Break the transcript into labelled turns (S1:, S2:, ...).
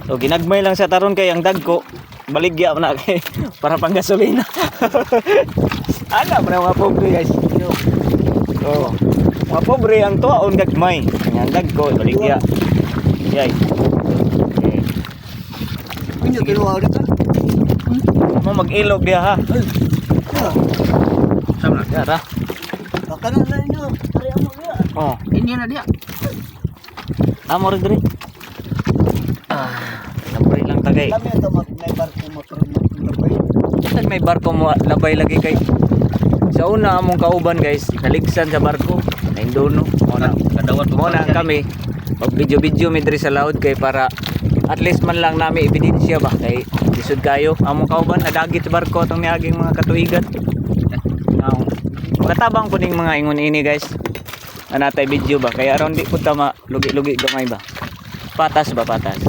S1: O ginagmay lang sa taron kay ang dagko baligya na kay para pang gasolina. Ana man mga pobre guys. Oh. Mga pobre ang tuwaon gagmay. Ang dagko baligya. Yay.
S2: Inyo kinuha ulit ka?
S1: Mo mag-ilog dia ha.
S2: Sama na.
S1: Yara.
S2: Baka na na inyo. Ari amo niya.
S1: Oh,
S2: Inyo na dia.
S1: amo rin diri. Labay lang tagay.
S2: Kami ito may barko motor labay.
S1: Saan may barko mo labay lagi kay? Sa una among kauban guys, naligsan sa barko. Naindono. Muna kadawat mo na kami. Pag video-video mi diri sa laod kay para at least man lang nami ebidensya ba kay lisod kayo among kauban nadagit sa barko atong niaging mga katuigan. Now, katabang ko ning mga ingon ini guys. Anatay video ba kaya aron di pud ta lugi-lugi gamay ba. Patas ba patas.